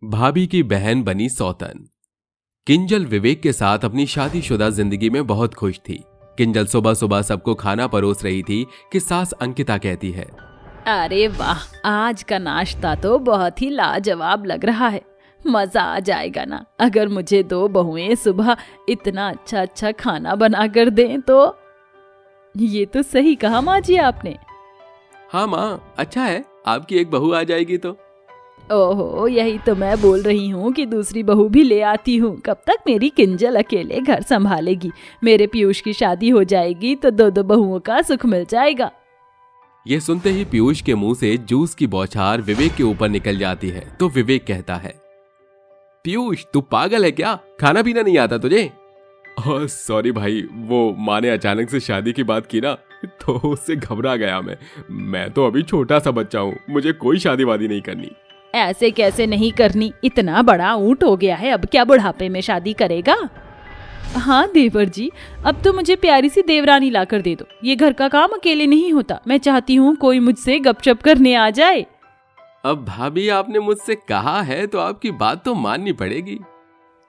भाभी की बहन बनी सौतन। किंजल विवेक के साथ अपनी शादीशुदा जिंदगी में बहुत खुश थी। किंजल सुबह सुबह सबको खाना परोस रही थी कि सास अंकिता कहती है, अरे वाह, आज का नाश्ता तो बहुत ही लाजवाब लग रहा है। मजा आ जाएगा ना अगर मुझे 2 बहुएं सुबह इतना अच्छा अच्छा खाना बना कर दें तो। ये तो सही कहा माँ जी आपने। हाँ माँ, अच्छा है, आपकी एक बहू आ जाएगी तो। ओहो, यही तो मैं बोल रही हूँ कि दूसरी बहू भी ले आती हूँ। कब तक मेरी किंजल अकेले घर संभालेगी। मेरे पीयूष की शादी हो जाएगी तो 2 बहुओं का सुख मिल जाएगा। ये सुनते ही पीयूष के मुंह से जूस की बौछार विवेक के ऊपर निकल जाती है तो विवेक कहता है, पीयूष तू पागल है क्या? खाना पीना नहीं आता तुझे? सॉरी भाई, वो माँ ने अचानक से शादी की बात की ना तो उससे घबरा गया मैं तो अभी छोटा सा बच्चा हूँ, मुझे कोई शादी वादी नहीं करनी। ऐसे कैसे नहीं करनी, इतना बड़ा ऊंट हो गया है, अब क्या बुढ़ापे में शादी करेगा? हाँ देवर जी, अब तो मुझे प्यारी सी देवरानी लाकर दे दो। ये घर का काम अकेले नहीं होता। मैं चाहती हूँ कोई मुझसे गपशप करने आ जाए। अब भाभी आपने मुझसे कहा है तो आपकी बात तो माननी पड़ेगी।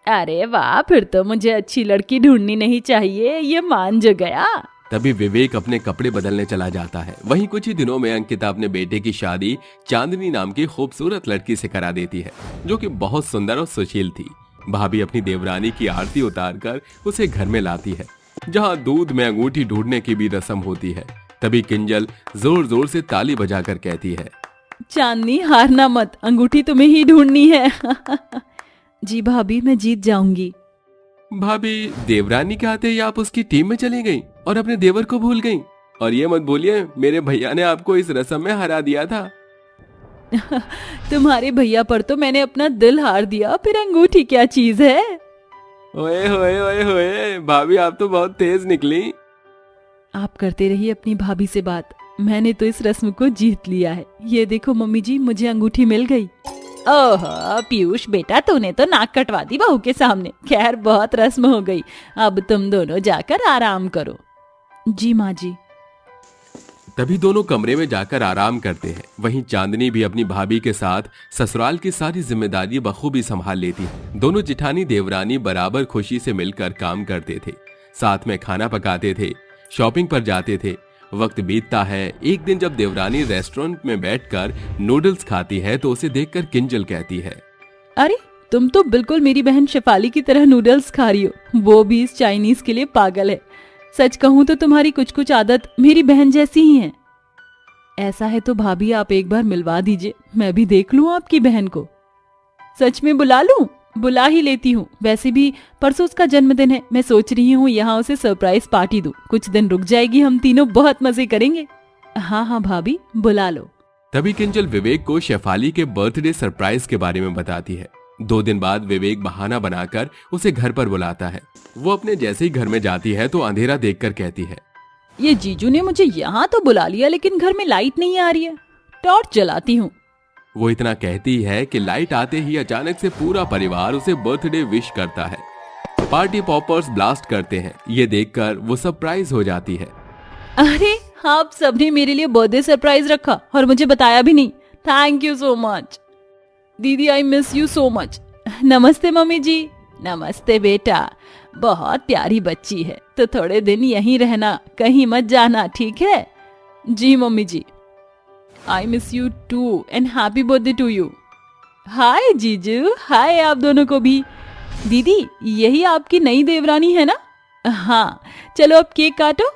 अरे वाह, फिर तो मुझे अच्छी लड़की ढूंढनी नहीं चाहिए, ये मान जो गया। तभी विवेक अपने कपड़े बदलने चला जाता है। वहीं कुछ ही दिनों में अंकिता अपने बेटे की शादी चांदनी नाम की खूबसूरत लड़की से करा देती है, जो कि बहुत सुंदर और सुशील थी। भाभी अपनी देवरानी की आरती उतारकर उसे घर में लाती है, जहां दूध में अंगूठी ढूंढने की भी रस्म होती है। तभी किंजल जोर जोर से ताली बजाकर कहती है, चांदनी हारना मत, अंगूठी तुम्हें ही ढूंढनी है। जी भाभी, मैं जीत जाऊंगी। भाभी, देवरानी के आते ही आप उसकी टीम में चली गई और अपने देवर को भूल गई। और ये मत बोलिए मेरे भैया ने आपको इस रस्म में हरा दिया था। तुम्हारे भैया पर तो मैंने अपना दिल हार दिया, फिर अंगूठी क्या चीज है? ओए होए ओए होए, भाभी आप तो बहुत तेज निकली। आप करते रहिए अपनी भाभी से बात, मैंने तो इस रस्म को जीत लिया है। ये देखो मम्मी जी, मुझे अंगूठी मिल गई। ओह पीयूष बेटा, तूने तो नाक कटवा दी बहू के सामने। खैर, बहुत रस्म हो गई, अब तुम दोनों जाकर आराम करो। जी माँ जी। तभी दोनों कमरे में जाकर आराम करते हैं। वहीं चांदनी भी अपनी भाभी के साथ ससुराल की सारी जिम्मेदारी बखूबी संभाल लेती है। दोनों जिठानी देवरानी बराबर खुशी से मिलकर काम करते थे, साथ में खाना पकाते थे, शॉपिंग पर जाते थे। वक्त बीतता है। एक दिन जब देवरानी रेस्टोरेंट में बैठकर नूडल्स खाती है तो उसे देखकर किंजल कहती है, अरे तुम तो बिल्कुल मेरी बहन शेफाली की तरह नूडल्स खा रही हो, वो भी इस चाइनीज के लिए पागल है। सच कहूँ तो तुम्हारी कुछ कुछ आदत मेरी बहन जैसी ही है। ऐसा है तो भाभी आप एक बार मिलवा दीजिए, मैं भी देख लूं आपकी बहन को। सच में बुला लूं? बुला ही लेती हूँ। वैसे भी परसों उसका जन्मदिन है, मैं सोच रही हूँ यहाँ उसे सरप्राइज पार्टी दूं। कुछ दिन रुक जाएगी, हम तीनों बहुत मजे करेंगे। हाँ हाँ भाभी, बुला लो। तभी किंजल विवेक को शेफाली के बर्थडे सरप्राइज के बारे में बताती है। 2 दिन बाद विवेक बहाना बनाकर उसे घर पर बुलाता है। वो अपने जैसे ही घर में जाती है तो अंधेरा देखकर कहती है, ये जीजू ने मुझे यहाँ तो बुला लिया, लेकिन घर में लाइट नहीं आ रही है, टॉर्च जलाती हूँ। वो इतना कहती है कि लाइट आते ही अचानक से पूरा परिवार उसे बर्थडे विश करता है। पार्टी पॉपर्स ब्लास्ट करते हैं। ये देखकर वो सरप्राइज हो जाती है। अरे आप सबने मेरे लिए बर्थडे सरप्राइज रखा और मुझे बताया भी नहीं। थैंक यू सो मच दीदी, आई मिस यू सो मच। नमस्ते मम्मी जी। नमस्ते बेटा, बहुत प्यारी बच्ची है, तो थोड़े दिन यहीं रहना, कहीं मत जाना, ठीक है? जी mummy ji. I miss you too and happy birthday to you. Hi जीजू, हाय आप दोनों को भी। दीदी, यही आपकी नई देवरानी है ना? हाँ, चलो अब केक काटो।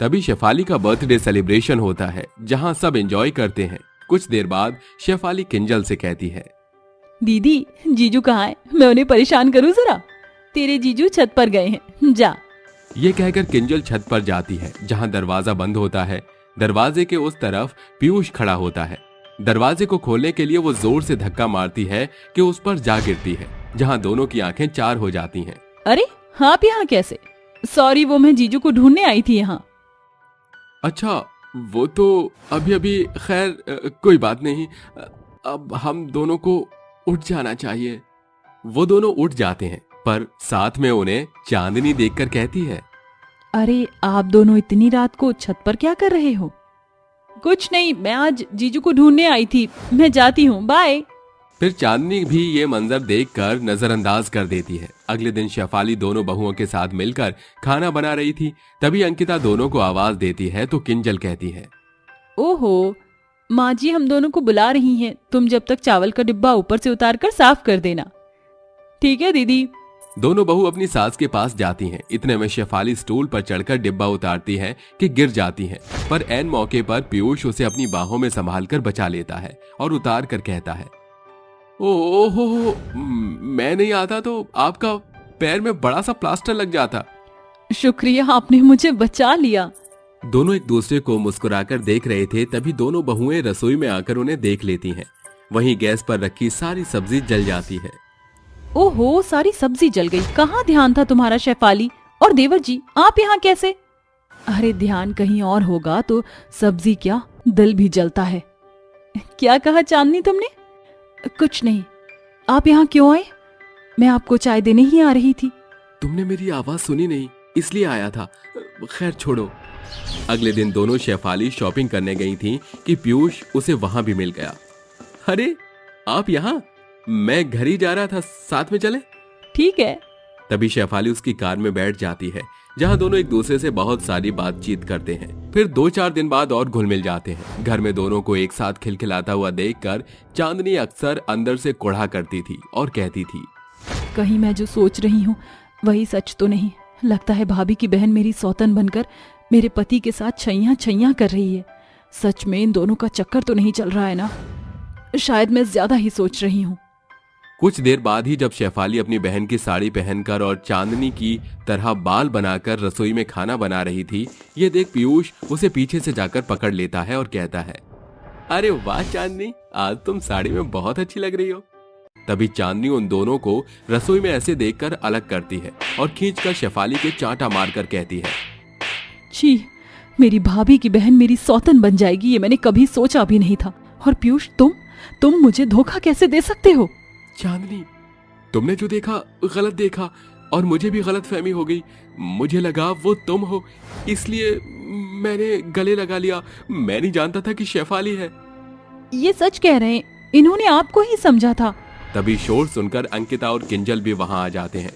तभी शेफाली का बर्थडे सेलिब्रेशन होता है, जहां सब एंजॉय करते हैं। कुछ देर बाद शेफाली किंजल से कहती है, दीदी जीजू कहाँ है? मैं उन्हें परेशान करूं जरा। तेरे जीजू छत पर गए हैं, जा। ये कहकर किंजल छत पर जाती है, जहां दरवाजा बंद होता है। दरवाजे के उस तरफ पीयूष खड़ा होता है। दरवाजे को खोलने के लिए वो जोर से धक्का मारती है कि उस पर जा गिरती है, जहां दोनों की आंखें 4 हो जाती हैं। अरे आप यहाँ कैसे? सॉरी, वो मैं जीजू को ढूंढने आई थी यहाँ। अच्छा, वो तो अभी अभी, खैर कोई बात नहीं, अब हम दोनों को उठ जाना चाहिए। वो दोनों उठ जाते हैं, पर साथ में उन्हें चांदनी देखकर कहती है, अरे आप दोनों इतनी रात को छत पर क्या कर रहे हो? कुछ नहीं, मैं आज जीजू को ढूंढने आई थी, मैं जाती हूँ, बाय। फिर चांदनी भी ये मंजर देखकर नजरअंदाज कर देती है। अगले दिन शेफाली दोनों बहुओं के साथ मिलकर खाना बना रही थी। तभी अंकिता दोनों को आवाज देती है तो किंजल कहती है, ओहो माँ जी हम दोनों को बुला रही हैं, तुम जब तक चावल का डिब्बा ऊपर से उतार कर साफ कर देना। ठीक है दीदी। दोनों बहू अपनी सास के पास जाती हैं। इतने में शेफाली स्टूल पर चढ़कर डिब्बा उतारती है कि गिर जाती है, पर ऐन मौके पर पीयूष उसे अपनी बाहों में संभालकर बचा लेता है और उतार कर कहता है, ओहो मैं नहीं आता तो आपका पैर में बड़ा सा प्लास्टर लग जाता। शुक्रिया आपने मुझे बचा लिया। दोनों एक दूसरे को मुस्कुराकर देख रहे थे, तभी दोनों बहुएं रसोई में आकर उन्हें देख लेती हैं। वहीं गैस पर रखी सारी सब्जी जल जाती है। ओहो सारी सब्जी जल गई, कहाँ ध्यान था तुम्हारा शेफाली? और देवर जी आप यहाँ कैसे? अरे ध्यान कहीं और होगा तो सब्जी क्या दिल भी जलता है। क्या कहा चांदनी तुमने? कुछ नहीं, आप यहाँ क्यों आए? मैं आपको चाय देने ही आ रही थी। तुमने मेरी आवाज सुनी नहीं इसलिए आया था, खैर छोड़ो। अगले दिन दोनों शेफाली शॉपिंग करने गई थी कि पीयूष उसे वहां भी मिल गया। अरे आप यहाँ? मैं घर ही जा रहा था, साथ में चले? ठीक है। तभी शेफाली उसकी कार में बैठ जाती है, जहां दोनों एक दूसरे से बहुत सारी बातचीत करते हैं। फिर 2-4 दिन बाद और घुल मिल जाते हैं। घर में दोनों को एक साथ खिलखिलाता हुआ देखकर चांदनी अक्सर अंदर से कुढ़ा करती थी और कहती थी, कहीं मैं जो सोच रही हूँ वही सच तो नहीं। लगता है भाभी की बहन मेरी सौतन बनकर मेरे पति के साथ छैया छैया कर रही है। सच में इन दोनों का चक्कर तो नहीं चल रहा है ना? शायद मैं ज्यादा ही सोच रही हूँ। कुछ देर बाद ही जब शेफाली अपनी बहन की साड़ी पहनकर और चांदनी की तरह बाल बनाकर रसोई में खाना बना रही थी, ये देख पीयूष उसे पीछे से जाकर पकड़ लेता है और कहता है, अरे वाह चांदनी, आज तुम साड़ी में बहुत अच्छी लग रही हो। तभी चांदनी उन दोनों को रसोई में ऐसे देखकर अलग करती है और खींचकर शेफाली के चांटा मारकर कहती है, छी, मेरी भाभी की बहन मेरी सौतन बन जाएगी ये मैंने कभी सोचा भी नहीं था। और पीयूष तुम मुझे धोखा कैसे दे सकते हो? चांदनी, तुमने जो देखा गलत देखा और मुझे भी गलत फहमी हो गई। मुझे लगा वो तुम हो, इसलिए मैंने गले लगा लिया। मैं नहीं जानता था कि शेफाली है। ये सच कह रहे हैं, इन्होंने आपको ही समझा था। तभी शोर सुनकर अंकिता और किंजल भी वहां आ जाते हैं,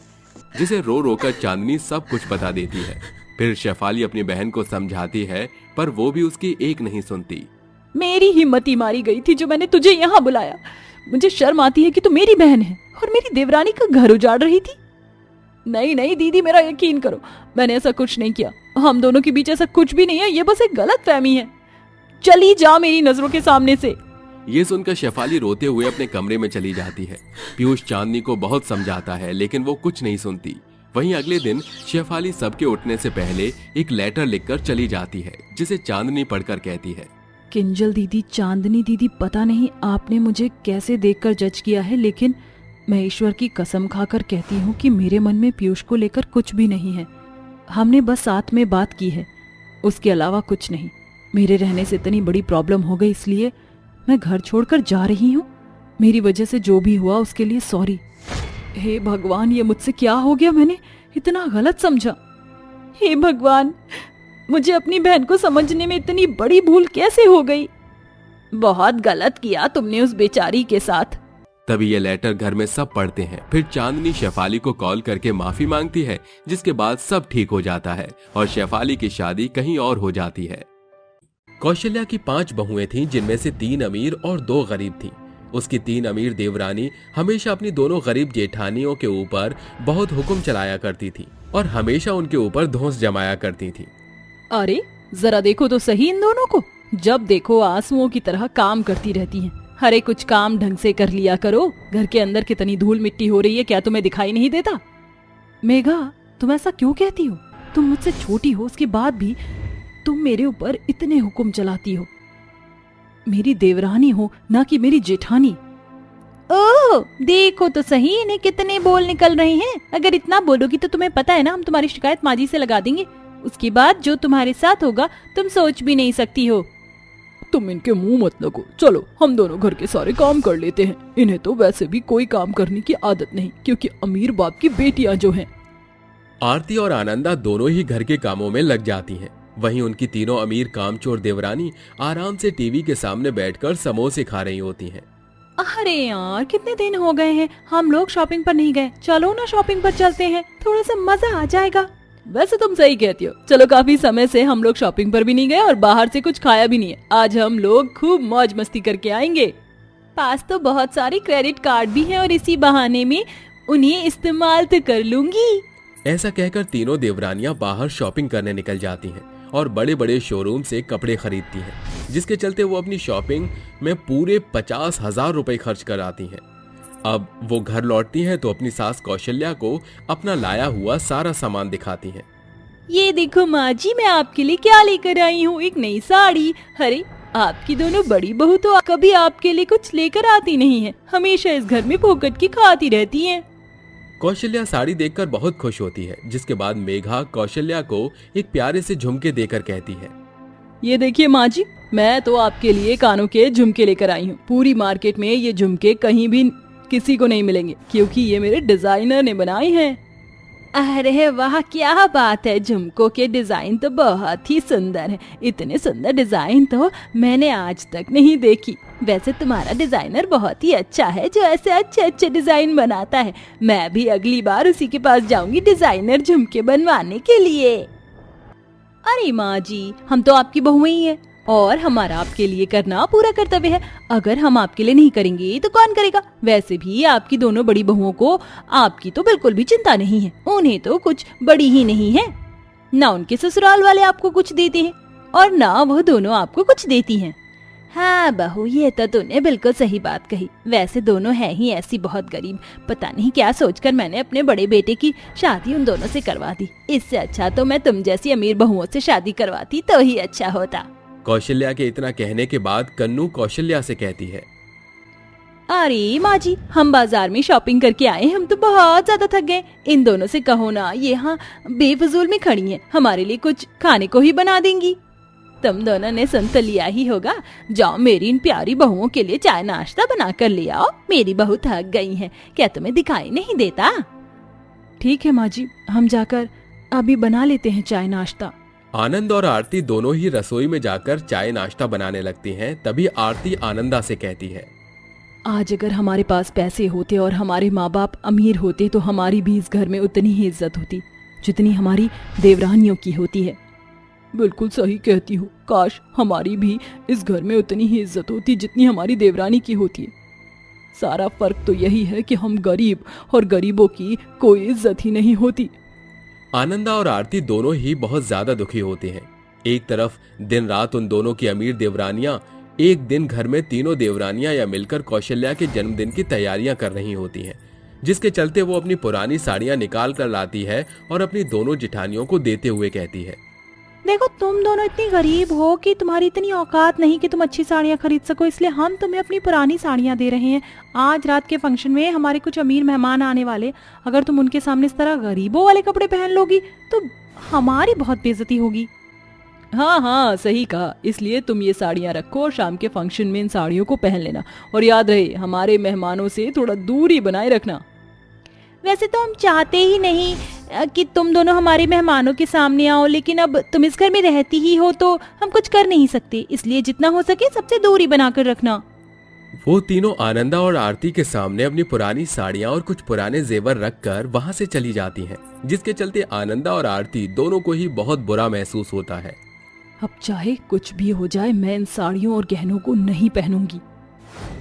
जिसे रो रोकर चांदनी सब कुछ बता देती है। फिर शेफाली अपनी बहन को समझाती है, पर वो भी उसकी एक नहीं सुनती। मेरी हिम्मत ही मारी गई थी जो मैंने तुझे यहाँ बुलाया। मुझे शर्म आती है कि तू मेरी बहन है और मेरी देवरानी का घर उजाड़ रही थी। नहीं नहीं दीदी, मेरा यकीन करो, मैंने ऐसा कुछ नहीं किया। हम दोनों के बीच ऐसा कुछ भी नहीं है, ये बस एक गलत फहमी है। चली जा मेरी नजरों के सामने से। ये सुनकर शेफाली रोते हुए अपने कमरे में चली जाती है। पीयूष चांदनी को बहुत समझाता है, लेकिन वो कुछ नहीं सुनती। वहीं अगले दिन शेफाली सबके उठने से पहले एक लेटर लिखकर चली जाती है, जिसे चांदनी पढ़कर कहती है, किंजल दीदी, चांदनी दीदी, पता नहीं आपने मुझे कैसे देखकर जज किया है, लेकिन मैं ईश्वर की कसम खाकर कहती हूँ कि मेरे मन में पीयूष को लेकर कुछ भी नहीं है। हमने बस साथ में बात की है, उसके अलावा कुछ नहीं। मेरे रहने से इतनी बड़ी प्रॉब्लम हो गई, इसलिए मैं घर छोड़कर जा रही हूँ। मेरी वजह से जो भी हुआ उसके लिए सॉरी। हे भगवान, ये मुझसे क्या हो गया? मैंने इतना गलत समझा। हे भगवान, मुझे अपनी बहन को समझने में इतनी बड़ी भूल कैसे हो गई? बहुत गलत किया तुमने उस बेचारी के साथ। तभी ये लेटर घर में सब पढ़ते हैं। फिर चांदनी शेफाली को कॉल करके माफी मांगती है, जिसके बाद सब ठीक हो जाता है और शेफाली की शादी कहीं और हो जाती है। कौशल्या की 5 बहुएं थीं, जिनमें से 3 अमीर और 2 गरीब थीं। उसकी 3 अमीर देवरानी हमेशा अपनी दोनों गरीब जेठानियों के ऊपर बहुत हुक्म चलाया करती थी और हमेशा उनके ऊपर धौंस जमाया करती थी। अरे जरा देखो तो सही इन दोनों को, जब देखो आंसुओं की तरह काम करती रहती हैं। अरे कुछ काम ढंग से कर लिया करो। घर के अंदर कितनी धूल मिट्टी हो रही है, क्या तुम्हें दिखाई नहीं देता? मेघा, तुम ऐसा क्यों कहती हो? तुम मुझसे छोटी हो, उसके बाद भी तुम मेरे ऊपर इतने हुक्म चलाती हो। मेरी देवरानी हो, ना कि मेरी जेठानी। ओह, देखो तो सही इन्हें कितने बोल निकल रहे हैं। अगर इतना बोलोगी तो तुम्हें पता है ना, हम तुम्हारी शिकायत माजी से लगा देंगे। उसके बाद जो तुम्हारे साथ होगा तुम सोच भी नहीं सकती हो। तुम इनके मुंह मत लगो, चलो हम दोनों घर के सारे काम कर लेते हैं। इन्हें तो वैसे भी कोई काम करने की आदत नहीं, क्योंकि अमीर बाप की बेटियां जो हैं। आरती और आनंदा दोनों ही घर के कामों में लग जाती हैं। वहीं उनकी तीनों अमीर कामचोर देवरानी आराम से टीवी के सामने बैठकर समोसे खा रही होती हैं। अरे यार, कितने दिन हो गए हैं हम लोग शॉपिंग पर नहीं गए। चलो ना शॉपिंग पर चलते हैं, थोड़ा सा मजा आ जाएगा। वैसे तुम सही कहती हो। चलो, काफी समय से हम लोग शॉपिंग पर भी नहीं गए और बाहर से कुछ खाया भी नहीं है। आज हम लोग खूब मौज मस्ती करके आएंगे। पास तो बहुत सारे क्रेडिट कार्ड भी हैं और इसी बहाने में उन्हें इस्तेमाल तो कर लूंगी। ऐसा कहकर तीनों देवरानियां बाहर शॉपिंग करने निकल जाती हैं और बड़े बड़े शोरूम से कपड़े खरीदती हैं, जिसके चलते वो अपनी शॉपिंग में पूरे 50,000 रुपए खर्च कर आती हैं। अब वो घर लौटती हैं तो अपनी सास कौशल्या को अपना लाया हुआ सारा सामान दिखाती हैं। ये देखो माँ जी, मैं आपके लिए क्या लेकर आई हूँ, एक नई साड़ी। अरे, आपकी दोनों बड़ी बहू तो कभी आपके लिए कुछ लेकर आती नहीं है, हमेशा इस घर में फोकट की खाती रहती हैं। कौशल्या साड़ी देखकर बहुत खुश होती है, जिसके बाद मेघा कौशल्या को एक प्यारे से झुमके देकर कहती है, ये देखिए माँ जी, मैं तो आपके लिए कानों के झुमके लेकर आई हूँ। पूरी मार्केट में ये झुमके कहीं भी किसी को नहीं मिलेंगे, क्योंकि ये मेरे डिजाइनर ने बनाए हैं। अरे वाह, क्या बात है, झुमकों के डिजाइन तो बहुत ही सुंदर है। इतने सुंदर डिजाइन तो मैंने आज तक नहीं देखी। वैसे तुम्हारा डिजाइनर बहुत ही अच्छा है, जो ऐसे अच्छे अच्छे डिजाइन बनाता है। मैं भी अगली बार उसी के पास जाऊंगी डिजाइनर झुमके बनवाने के लिए। अरे माँ जी, हम तो आपकी बहुएं ही है और हमारा आपके लिए करना पूरा कर्तव्य है। अगर हम आपके लिए नहीं करेंगे तो कौन करेगा। वैसे भी आपकी दोनों बड़ी बहुओं को आपकी तो बिल्कुल भी चिंता नहीं है। उन्हें तो कुछ बड़ी ही नहीं है। ना उनके ससुराल वाले आपको कुछ देते हैं और ना वह दोनों आपको कुछ देती हैं। हाँ बहू, ये तो तूने बिल्कुल सही बात कही। वैसे दोनों है ही ऐसी बहुत गरीब। पता नहीं क्या सोचकर मैंने अपने बड़े बेटे की शादी उन दोनों से करवा दी। इससे अच्छा तो मैं तुम जैसी अमीर बहुओं से शादी करवाती तो ही अच्छा होता। कौशल्या के इतना कहने के बाद कन्नू कौशल्या से कहती है, अरे माँ जी, हम बाजार में शॉपिंग करके आए, हम तो बहुत ज्यादा थक गए। इन दोनों से कहो ना, ये यहाँ बेफजूल में खड़ी हैं, हमारे लिए कुछ खाने को ही बना देंगी। तुम दोनों ने सुन तो लिया ही होगा। जाओ मेरी इन प्यारी बहुओं के लिए चाय नाश्ता बना कर ले आओ। मेरी बहू थक गई है, क्या तुम्हें दिखाई नहीं देता? ठीक है माँ जी, हम जाकर अभी बना लेते हैं चाय नाश्ता। आनंद और आरती दोनों ही रसोई में जाकर चाय नाश्ता बनाने लगती हैं। तभी आरती आनंदा से कहती है, आज अगर हमारे पास पैसे होते और हमारे माँ बाप अमीर होते तो हमारी भी इस घर में उतनी ही इज्जत होती जितनी हमारी देवरानियों की होती है। बिल्कुल सही कहती हो, काश हमारी भी इस घर में उतनी ही इज्जत होती जितनी हमारी देवरानी की होती है। सारा फर्क तो यही है कि हम गरीब और गरीबों की कोई इज्जत ही नहीं होती। आनंदा और आरती दोनों ही बहुत ज्यादा दुखी होते हैं। एक तरफ दिन रात उन दोनों की अमीर देवरानियां एक दिन घर में तीनों देवरानियां या मिलकर कौशल्या के जन्मदिन की तैयारियां कर रही होती हैं, जिसके चलते वो अपनी पुरानी साड़ियां निकाल कर लाती है और अपनी दोनों जिठानियों को देते हुए कहती है, देखो तुम दोनों इतनी गरीब हो कि तुम्हारी इतनी औकात नहीं कि तुम अच्छी साड़ियाँ खरीद सको, इसलिए हम तुम्हें अपनी पुरानी साड़ियाँ दे रहे हैं। आज रात के फंक्शन में हमारे कुछ अमीर मेहमान आने वाले, अगर तुम उनके सामने इस तरह गरीबों वाले कपड़े पहन लोगी तो हमारी बहुत बेइज्जती होगी। हाँ हाँ, सही कहा। इसलिए तुम ये साड़ियाँ रखो और शाम के फंक्शन में इन साड़ियों को पहन लेना। और याद रहे, हमारे मेहमानों से थोड़ा दूरी बनाए रखना। वैसे तो हम चाहते ही नहीं कि तुम दोनों हमारे मेहमानों के सामने आओ, लेकिन अब तुम इस घर में रहती ही हो तो हम कुछ कर नहीं सकते। इसलिए जितना हो सके सबसे दूरी बनाकर रखना। वो तीनों आनंदा और आरती के सामने अपनी पुरानी साड़ियां और कुछ पुराने जेवर रखकर वहां से चली जाती हैं, जिसके चलते आनंदा और आरती दोनों को ही बहुत बुरा महसूस होता है। अब चाहे कुछ भी हो जाए, मैं इन साड़ियों और गहनों को नहीं पहनूंगी।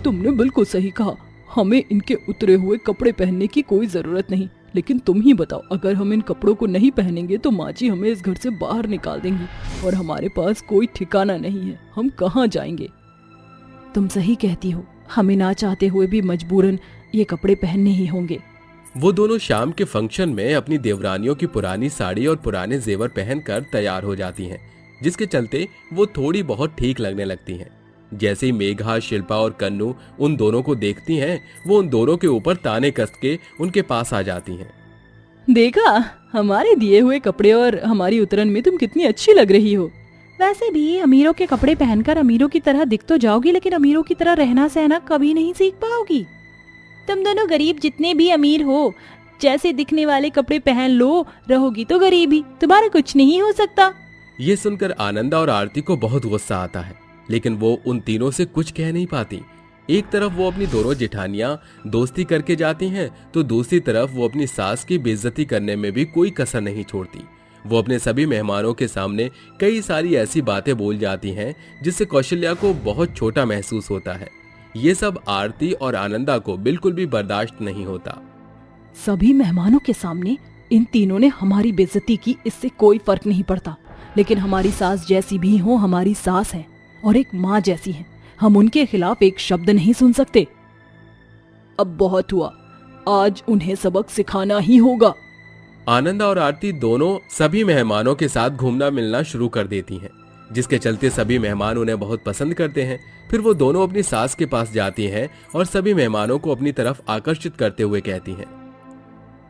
तुमने बिल्कुल सही कहा, हमें इनके उतरे हुए कपड़े पहनने की कोई जरूरत नहीं। लेकिन तुम ही बताओ, अगर हम इन कपड़ों को नहीं पहनेंगे तो माँ जी हमें इस घर से बाहर निकाल देंगी और हमारे पास कोई ठिकाना नहीं है, हम कहाँ जाएंगे। तुम सही कहती हो, हमें ना चाहते हुए भी मजबूरन ये कपड़े पहनने ही होंगे। वो दोनों शाम के फंक्शन में अपनी देवरानियों की पुरानी साड़ी और पुराने जेवर पहनकर तैयार हो जाती हैं, जिसके चलते वो थोड़ी बहुत ठीक लगने लगती हैं। जैसे ही मेघा, शिल्पा और कन्नू उन दोनों को देखती हैं, वो उन दोनों के ऊपर ताने कस के उनके पास आ जाती हैं। देखा, हमारे दिए हुए कपड़े और हमारी उतरन में तुम कितनी अच्छी लग रही हो। वैसे भी अमीरों के कपड़े पहनकर अमीरों की तरह दिख तो जाओगी, लेकिन अमीरों की तरह रहना सहना कभी नहीं सीख पाओगी। तुम दोनों गरीब जितने भी अमीर हो, जैसे दिखने वाले कपड़े पहन लो, रहोगी तो गरीब ही, तुम्हारा कुछ नहीं हो सकता। ये सुनकर आनंदा और आरती को बहुत गुस्सा आता है, लेकिन वो उन तीनों से कुछ कह नहीं पाती। एक तरफ वो अपनी दोनों जेठानियां दोस्ती करके जाती हैं तो दूसरी तरफ वो अपनी सास की बेइज्जती करने में भी कोई कसर नहीं छोड़ती। वो अपने सभी मेहमानों के सामने कई सारी ऐसी बातें बोल जाती हैं जिससे कौशल्या को बहुत छोटा महसूस होता है। ये सब आरती और आनंदा को बिल्कुल भी बर्दाश्त नहीं होता। सभी मेहमानों के सामने इन तीनों ने हमारी बेइज्जती की, इससे कोई फर्क नहीं पड़ता, लेकिन हमारी सास जैसी भी हो हमारी सास है और एक माँ जैसी है। हम उनके खिलाफ एक शब्द नहीं सुन सकते। अब बहुत हुआ, आज उन्हें सबक सिखाना ही होगा। आनंदा और आरती दोनों सभी मेहमानों के साथ घूमना मिलना शुरू कर देती हैं, जिसके चलते सभी मेहमान उन्हें बहुत पसंद करते हैं। फिर वो दोनों अपनी सास के पास जाती हैं और सभी मेहमानों को अपनी तरफ आकर्षित करते हुए कहती हैं,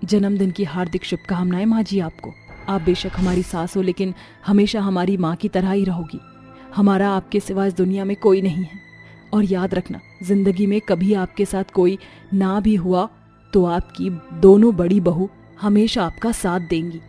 जन्मदिन की हार्दिक शुभकामनाएं माँ जी आपको। आप बेशक हमारी सास हो लेकिन हमेशा हमारी माँ की तरह ही रहोगी। हमारा आपके सिवा इस दुनिया में कोई नहीं है। और याद रखना, जिंदगी में कभी आपके साथ कोई ना भी हुआ तो आपकी दोनों बड़ी बहू हमेशा आपका साथ देंगी।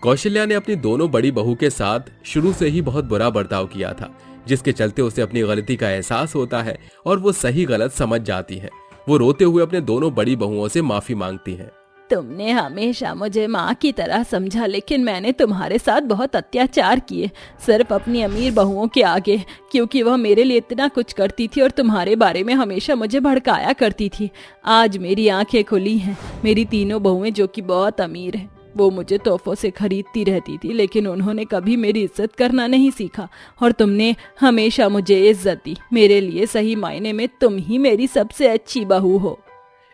कौशल्या ने अपनी दोनों बड़ी बहू के साथ शुरू से ही बहुत बुरा बर्ताव किया था, जिसके चलते उसे अपनी गलती का एहसास होता है और वो सही गलत समझ जाती है। वो रोते हुए अपने दोनों बड़ी बहुओं से माफी मांगती है। तुमने हमेशा मुझे माँ की तरह समझा, लेकिन मैंने तुम्हारे साथ बहुत अत्याचार किए, सिर्फ अपनी अमीर बहुओं के आगे, क्योंकि वह मेरे लिए इतना कुछ करती थी और तुम्हारे बारे में हमेशा मुझे भड़काया करती थी। आज मेरी आंखें खुली हैं। मेरी तीनों बहुएं जो कि बहुत अमीर हैं, वो मुझे तोहफों से खरीदती रहती थी, लेकिन उन्होंने कभी मेरी इज्जत करना नहीं सीखा और तुमने हमेशा मुझे इज्जत दी। मेरे लिए सही मायने में तुम ही मेरी सबसे अच्छी बहू हो।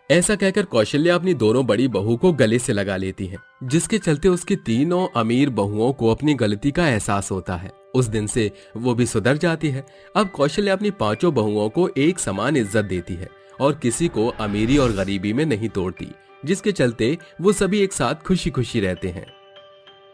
ऐसा कहकर कौशल्या अपनी दोनों बड़ी बहू को गले से लगा लेती है, जिसके चलते उसकी तीनों अमीर बहुओं को अपनी गलती का एहसास होता है। उस दिन से वो भी सुधर जाती है। अब कौशल्या अपनी पांचों बहुओं को एक समान इज्जत देती है और किसी को अमीरी और गरीबी में नहीं तोड़ती, जिसके चलते वो सभी एक साथ खुशी खुशी रहते हैं।